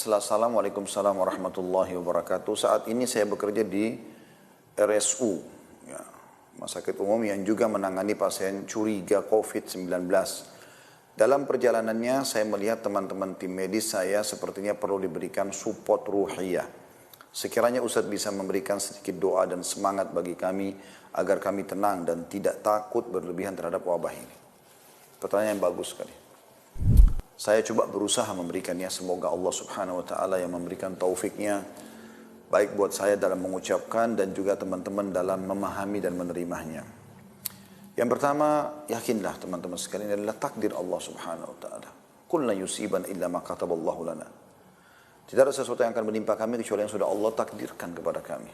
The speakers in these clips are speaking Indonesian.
Assalamualaikum warahmatullahi wabarakatuh. Saat ini saya bekerja di RSU, ya, Rumah Sakit Umum yang juga menangani pasien curiga COVID-19. Dalam perjalanannya saya melihat teman-teman tim medis saya sepertinya perlu diberikan support ruhiyah. Sekiranya Ustadz bisa memberikan sedikit doa dan semangat bagi kami agar kami tenang dan tidak takut berlebihan terhadap wabah ini. Pertanyaan yang bagus sekali. Saya coba berusaha memberikannya, semoga Allah subhanahu wa ta'ala yang memberikan taufiknya baik buat saya dalam mengucapkan dan juga teman-teman dalam memahami dan menerimanya. Yang pertama, yakinlah teman-teman sekalian adalah takdir Allah subhanahu wa ta'ala. Qul la yusiban illa ma kataballahu lana. Tidak ada sesuatu yang akan menimpa kami kecuali yang sudah Allah takdirkan kepada kami.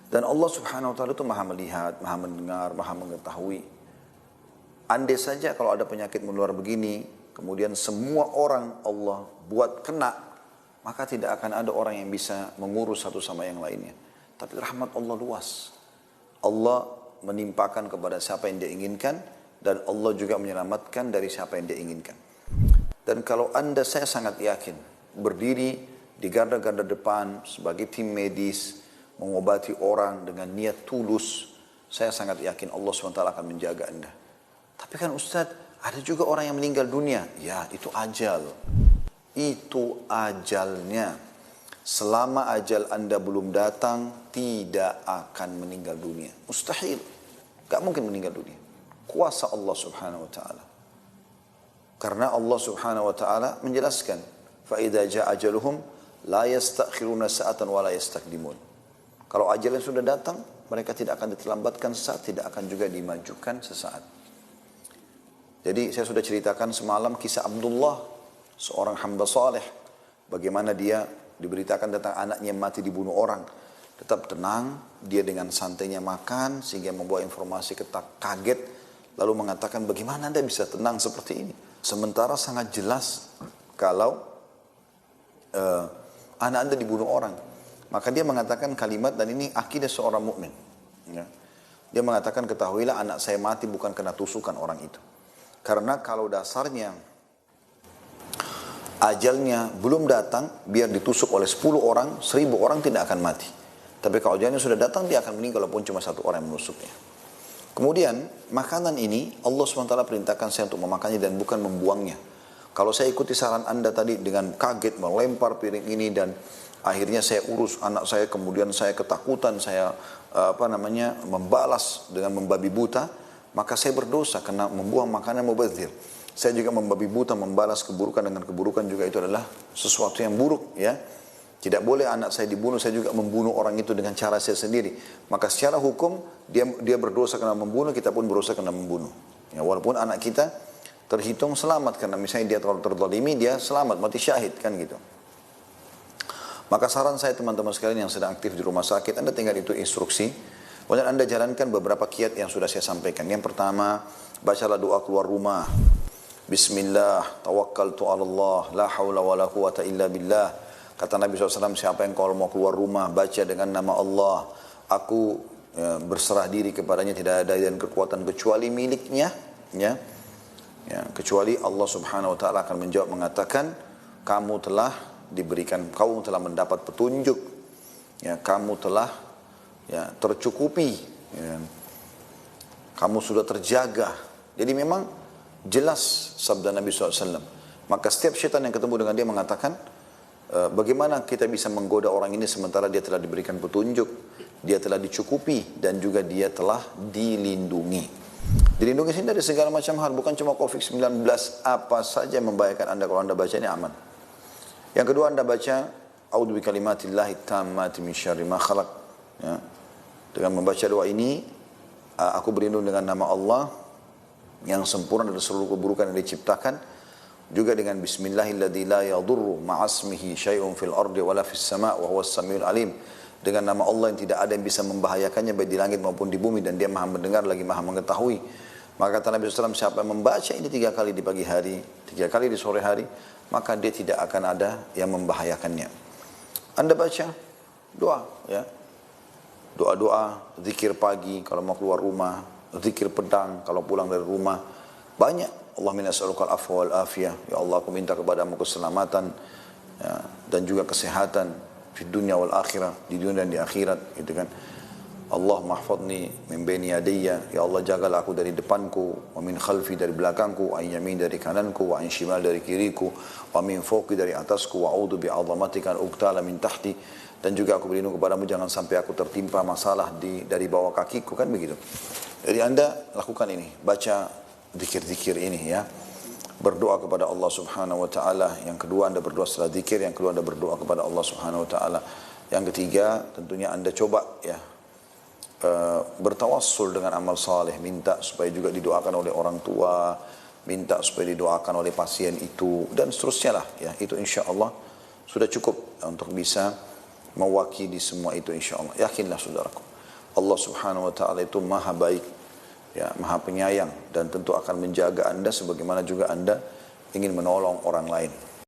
Dan Allah subhanahu wa ta'ala itu maha melihat, maha mendengar, maha mengetahui. Andai saja kalau ada penyakit menular begini, kemudian semua orang Allah buat kena, maka tidak akan ada orang yang bisa mengurus satu sama yang lainnya. Tapi rahmat Allah luas. Allah menimpakan kepada siapa yang dia inginkan, dan Allah juga menyelamatkan dari siapa yang dia inginkan. Dan kalau saya sangat yakin, berdiri di garda-garda depan sebagai tim medis, mengobati orang dengan niat tulus, saya sangat yakin Allah SWT akan menjaga Anda. Tapi kan Ustadz, ada juga orang yang meninggal dunia. Ya, itu ajal. Itu ajalnya. Selama ajal Anda belum datang, tidak akan meninggal dunia. Mustahil. Gak mungkin meninggal dunia. Kuasa Allah subhanahu wa ta'ala. Karena Allah subhanahu wa ta'ala menjelaskan. فَإِذَا جَاءَ أَجَلُهُمْ لَا يَسْتَأْخِرُونَ سَاعَةً وَلَا يَسْتَقْدِمُونَ. Kalau ajal yang sudah datang, mereka tidak akan diterlambatkan sesaat, tidak akan juga dimajukan sesaat. Jadi saya sudah ceritakan semalam kisah Abdullah, seorang hamba saleh, bagaimana dia diberitakan tentang anaknya yang mati dibunuh orang. Tetap tenang, dia dengan santainya makan sehingga membawa informasi kaget, lalu mengatakan bagaimana Anda bisa tenang seperti ini. Sementara sangat jelas kalau anak Anda dibunuh orang. Maka dia mengatakan kalimat, dan ini akidah seorang mukmin. Ya. Dia mengatakan, ketahuilah anak saya mati bukan karena tusukan orang itu. Karena kalau dasarnya ajalnya belum datang, biar ditusuk oleh 10 orang, 1000 orang tidak akan mati. Tapi kalau ajalnya sudah datang, dia akan meninggal walaupun cuma 1 orang yang menusuknya. Kemudian makanan ini Allah SWT perintahkan saya untuk memakannya dan bukan membuangnya. Kalau saya ikuti saran Anda tadi dengan kaget melempar piring ini dan akhirnya saya urus anak saya, kemudian saya ketakutan, saya membalas dengan membabi buta, maka saya berdosa karena membuang makanan mubadzir. Saya juga membabi buta, membalas keburukan dengan keburukan, juga itu adalah sesuatu yang buruk, ya. Tidak boleh anak saya dibunuh, saya juga membunuh orang itu dengan cara saya sendiri. Maka secara hukum dia berdosa karena membunuh, kita pun berdosa karena membunuh. Ya, walaupun anak kita terhitung selamat karena misalnya dia terlalu terzalimi, dia selamat mati syahid kan gitu. Maka saran saya teman-teman sekalian yang sedang aktif di rumah sakit, Anda tinggal itu instruksi. Kemudian Anda jalankan beberapa kiat yang sudah saya sampaikan. Yang pertama, bacalah doa keluar rumah. Bismillah, tawakkaltu ala Allah, la hawla wa la quwata illa billah. Kata Nabi SAW, siapa yang kalau mau keluar rumah, baca dengan nama Allah. Aku berserah diri kepadanya, tidak ada dan kekuatan kecuali miliknya. Ya, kecuali Allah subhanahu wa ta'ala akan menjawab mengatakan, kamu telah mendapat petunjuk. Ya, kamu telah tercukupi, ya. Kamu sudah terjaga. Jadi memang jelas sabda Nabi SAW. Maka setiap syaitan yang ketemu dengan dia mengatakan, bagaimana kita bisa menggoda orang ini sementara dia telah diberikan petunjuk, dia telah dicukupi, dan juga dia telah dilindungi. Dilindungi sini dari segala macam hal, bukan cuma COVID-19, apa saja yang membahayakan Anda, kalau Anda baca ini aman. Yang kedua, Anda baca a'udzu bikalimatillahi tammati min syarri ma khalaq. Ya. Dengan membaca doa ini, aku berlindung dengan nama Allah yang sempurna dari seluruh keburukan yang diciptakan. Juga dengan bismillahilladzi la yadurru ma'asmihi syai'un fil ardi wala fis sama' wa huwas samiul alim. Dengan nama Allah yang tidak ada yang bisa membahayakannya baik di langit maupun di bumi, dan dia maha mendengar lagi maha mengetahui. Maka kata Nabi SAW, siapa yang membaca ini 3 kali di pagi hari, 3 kali di sore hari, maka dia tidak akan ada yang membahayakannya. Anda baca doa, ya. Doa-doa, zikir pagi kalau mau keluar rumah, zikir pedang kalau pulang dari rumah. Banyak. Allahumma as'alukal afwa wal afiyah. Ya Allah, aku minta kepadamu keselamatan ya, dan juga kesehatan di dunia wal akhirah, di dunia dan di akhirat, gitu kan. Allah mahfadni min baini yadayya, ya Allah jagalah aku dari depanku, wa min khalfi dari belakangku, wa an yamin dari kananku, wa an shimal dari kiriku, wa min fawqi dari atasku, wa a'udzu bi 'azamatika an uqtala min tahti, dan juga aku berlindung kepadamu jangan sampai aku tertimpa masalah dari bawah kakiku, kan begitu. Jadi Anda lakukan ini, baca zikir-zikir ini ya. Berdoa kepada Allah Subhanahu wa taala. Yang kedua Anda berdoa setelah zikir, yang kedua Anda berdoa kepada Allah Subhanahu wa taala. Yang ketiga tentunya Anda coba ya bertawassul dengan amal saleh, minta supaya juga didoakan oleh orang tua, minta supaya didoakan oleh pasien itu, dan seterusnya lah ya. Itu insya Allah sudah cukup untuk bisa mewakili semua itu insya Allah. Yakinlah saudaraku, Allah Subhanahu wa taala itu maha baik ya, maha penyayang, dan tentu akan menjaga Anda sebagaimana juga Anda ingin menolong orang lain.